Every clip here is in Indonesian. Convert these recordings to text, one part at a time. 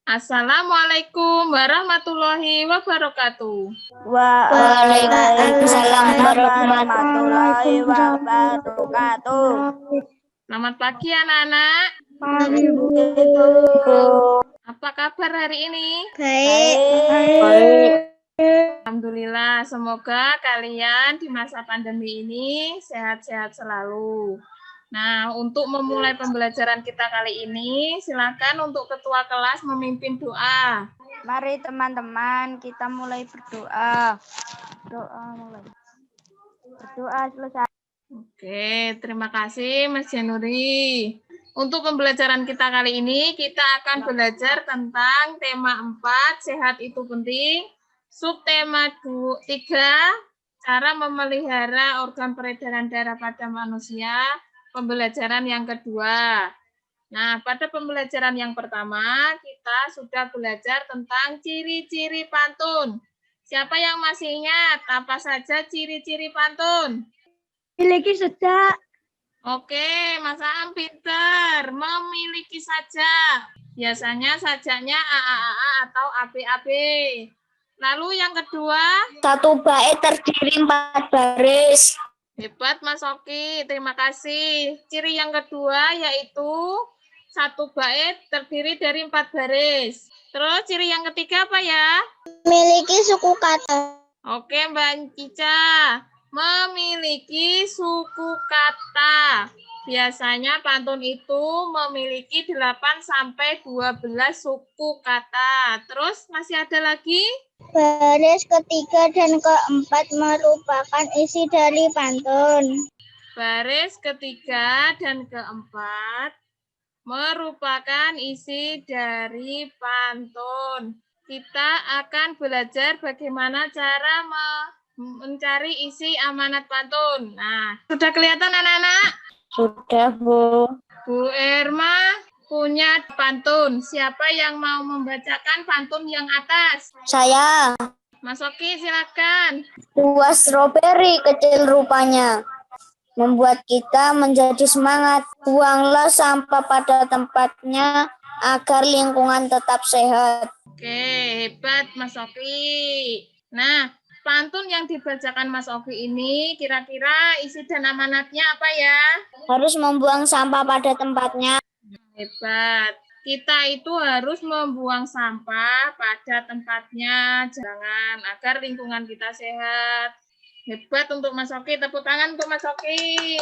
Assalamualaikum warahmatullahi wabarakatuh. Waalaikumsalam warahmatullahi wabarakatuh. Selamat pagi anak-anak. Pagi Bu. Apa kabar hari ini? Baik. Alhamdulillah, semoga kalian di masa pandemi ini sehat-sehat selalu. Nah, untuk memulai pembelajaran kita kali ini, silakan untuk ketua kelas memimpin doa. Mari teman-teman kita mulai berdoa. Berdoa selesai. Oke, terima kasih Mas Januri. Untuk pembelajaran kita kali ini, kita akan belajar tentang tema 4, sehat itu penting. Subtema 3, cara memelihara organ peredaran darah pada manusia. Pembelajaran yang kedua. Nah, pada pembelajaran yang pertama, kita sudah belajar tentang ciri-ciri pantun. Siapa yang masih ingat apa saja ciri-ciri pantun? Memiliki sejak. Oke, Mas Aam pinter. Memiliki saja. Biasanya sajaknya AAA atau ABAB. Lalu yang kedua? Satu bait terdiri 4 baris. Hebat Mas Oki, terima kasih. Ciri yang kedua yaitu satu bait terdiri dari 4 baris. Terus ciri yang ketiga apa ya? Memiliki suku kata. Oke Mbak Cica, memiliki suku kata. Biasanya pantun itu memiliki 8-12 suku kata. Terus masih ada lagi? Baris ketiga dan keempat merupakan isi dari pantun. Baris ketiga dan keempat merupakan isi dari pantun. Kita akan belajar bagaimana cara mencari isi amanat pantun. Nah, sudah kelihatan anak-anak? Sudah, Bu. Bu Erma punya pantun. Siapa yang mau membacakan pantun yang atas? Saya. Mas Oki, silakan. Buah stroberi kecil rupanya, membuat kita menjadi semangat. Buanglah sampah pada tempatnya agar lingkungan tetap sehat. Oke, hebat Mas Oki. Nah, pantun yang dibacakan Mas Oki ini kira-kira isi dan amanatnya apa ya? Harus membuang sampah pada tempatnya. Hebat. Kita itu harus membuang sampah pada tempatnya, jangan agar lingkungan kita sehat. Hebat untuk Mas Oki, tepuk tangan untuk Mas Oki.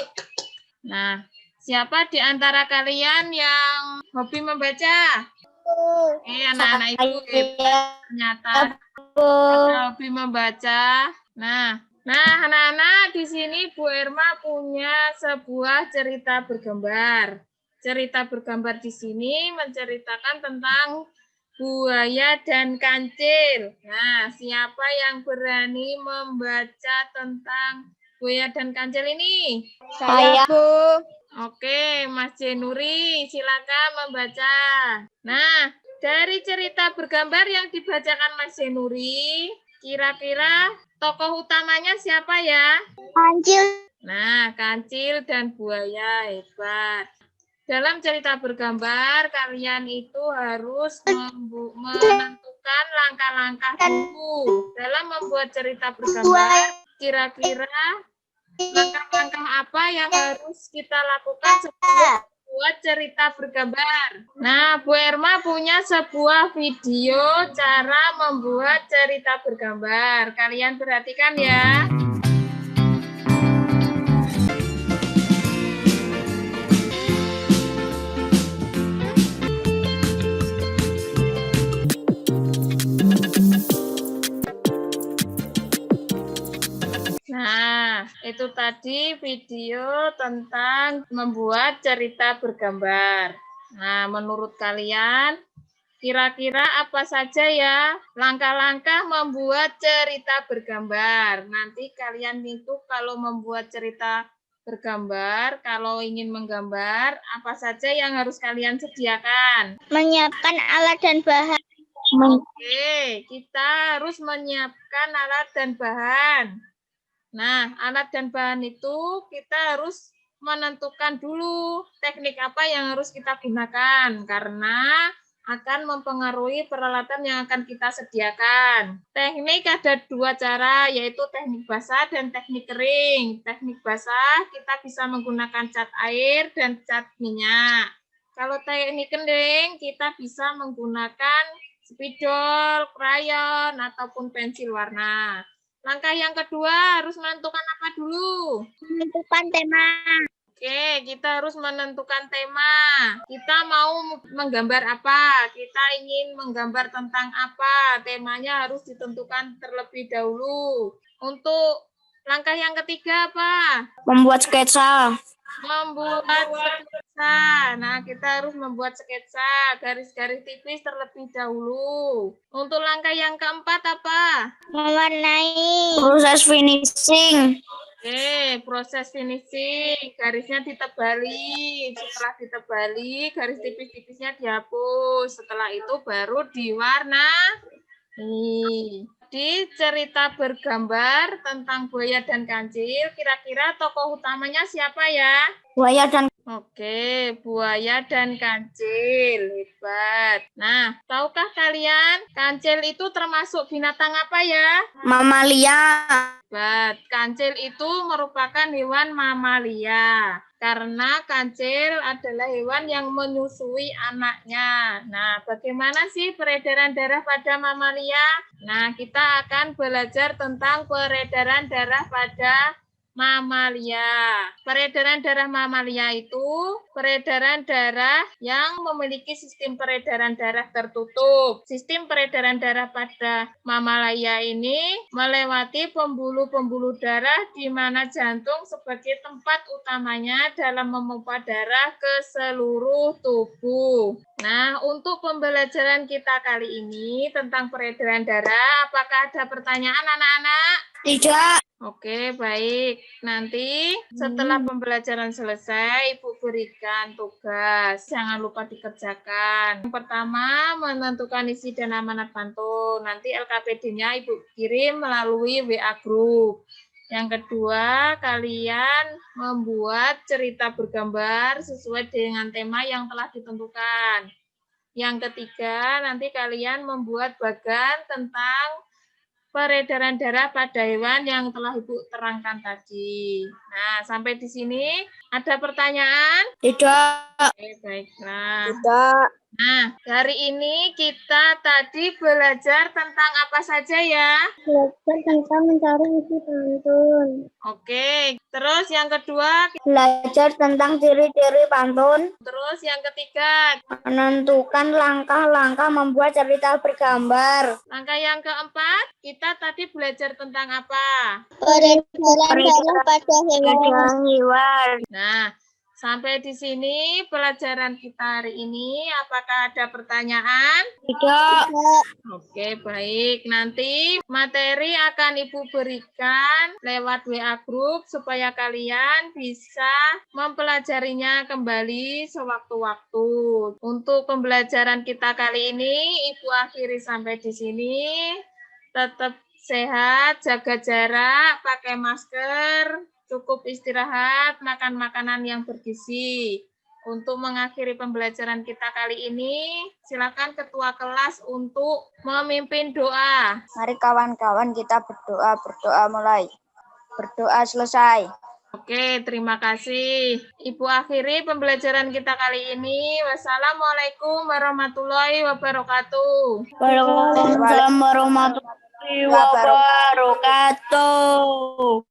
Nah, siapa di antara kalian yang hobi membaca? Anak-anak itu hebat ternyata ada hobi membaca. Nah, anak-anak di sini Bu Erma punya sebuah cerita bergambar. Cerita bergambar di sini menceritakan tentang buaya dan kancil. Nah, siapa yang berani membaca tentang buaya dan kancil ini? Saya, Bu. Oke, Mas Jenuri, silakan membaca. Nah, dari cerita bergambar yang dibacakan Mas Jenuri, kira-kira tokoh utamanya siapa ya? Kancil. Nah, kancil dan buaya, hebat. Dalam cerita bergambar, kalian itu harus menentukan langkah-langkah dulu. Dalam membuat cerita bergambar, kira-kira langkah-langkah apa yang harus kita lakukan sebelum membuat cerita bergambar? Nah, Bu Erma punya sebuah video cara membuat cerita bergambar. Kalian perhatikan ya. Nah, itu tadi video tentang membuat cerita bergambar. Nah, menurut kalian, kira-kira apa saja ya langkah-langkah membuat cerita bergambar? Nanti kalian itu kalau membuat cerita bergambar, kalau ingin menggambar, apa saja yang harus kalian sediakan? Menyiapkan alat dan bahan. Oke, kita harus menyiapkan alat dan bahan. Nah, alat dan bahan itu kita harus menentukan dulu teknik apa yang harus kita gunakan. Karena akan mempengaruhi peralatan yang akan kita sediakan. Teknik ada 2 cara, yaitu teknik basah dan teknik kering. Teknik basah kita bisa menggunakan cat air dan cat minyak. Kalau teknik kering kita bisa menggunakan spidol, krayon, ataupun pensil warna. Langkah yang kedua harus menentukan apa dulu? Menentukan tema. Oke, kita harus menentukan tema. Kita mau menggambar apa? Kita ingin menggambar tentang apa? Temanya harus ditentukan terlebih dahulu. Untuk langkah yang ketiga apa? Membuat sketsa. Membuat sketsa. Nah, kita harus membuat sketsa, garis-garis tipis terlebih dahulu. Untuk langkah yang keempat apa? Mewarnai. Proses finishing. Oke, proses finishing, garisnya ditebali. Setelah ditebali, garis tipis-tipisnya dihapus. Setelah itu baru diwarnai. Di cerita bergambar tentang buaya dan kancil, kira-kira tokoh utamanya siapa ya? Buaya dan Oke, buaya dan kancil. Hebat. Nah, tahukah kalian kancil itu termasuk binatang apa ya? mamalia. Hebat. Kancil itu merupakan hewan mamalia. Karena kancil adalah hewan yang menyusui anaknya. Nah, bagaimana sih peredaran darah pada mamalia? Nah, kita akan belajar tentang peredaran darah pada mamalia. Peredaran darah mamalia itu peredaran darah yang memiliki sistem peredaran darah tertutup. Sistem peredaran darah pada mamalia ini melewati pembuluh-pembuluh darah di mana jantung sebagai tempat utamanya dalam memompa darah ke seluruh tubuh. Nah, untuk pembelajaran kita kali ini tentang peredaran darah, apakah ada pertanyaan anak-anak? Tidak. Oke, baik. Nanti setelah pembelajaran selesai, Ibu berikan tugas. Jangan lupa dikerjakan. Yang pertama, menentukan isi dan amanat pantun. Nanti LKPD-nya Ibu kirim melalui WA Group. Yang kedua, kalian membuat cerita bergambar sesuai dengan tema yang telah ditentukan. Yang ketiga, nanti kalian membuat bagan tentang peredaran darah pada hewan yang telah Ibu terangkan tadi. Nah, sampai di sini ada pertanyaan? Tidak. Oke, baiklah. Tidak. Nah, hari ini kita tadi belajar tentang apa saja ya? Belajar tentang mencari isi pantun. Oke, terus yang kedua, Belajar tentang ciri-ciri pantun. terus yang ketiga, Menentukan langkah-langkah membuat cerita bergambar. langkah yang keempat, kita tadi belajar tentang apa? Peredaran darah pada hewan. Nah, sampai di sini pelajaran kita hari ini. Apakah ada pertanyaan? Tidak. Oke, baik. Nanti materi akan Ibu berikan lewat WA Group supaya kalian bisa mempelajarinya kembali sewaktu-waktu. Untuk pembelajaran kita kali ini, Ibu akhiri sampai di sini. Tetap sehat, jaga jarak, pakai masker, cukup istirahat, makan makanan yang bergizi. Untuk mengakhiri pembelajaran kita kali ini, silakan ketua kelas untuk memimpin doa. Mari kawan-kawan kita berdoa. Berdoa mulai. Berdoa selesai. Oke, terima kasih. Ibu akhiri pembelajaran kita kali ini. Wassalamualaikum warahmatullahi wabarakatuh. Waalaikumsalam warahmatullahi wabarakatuh.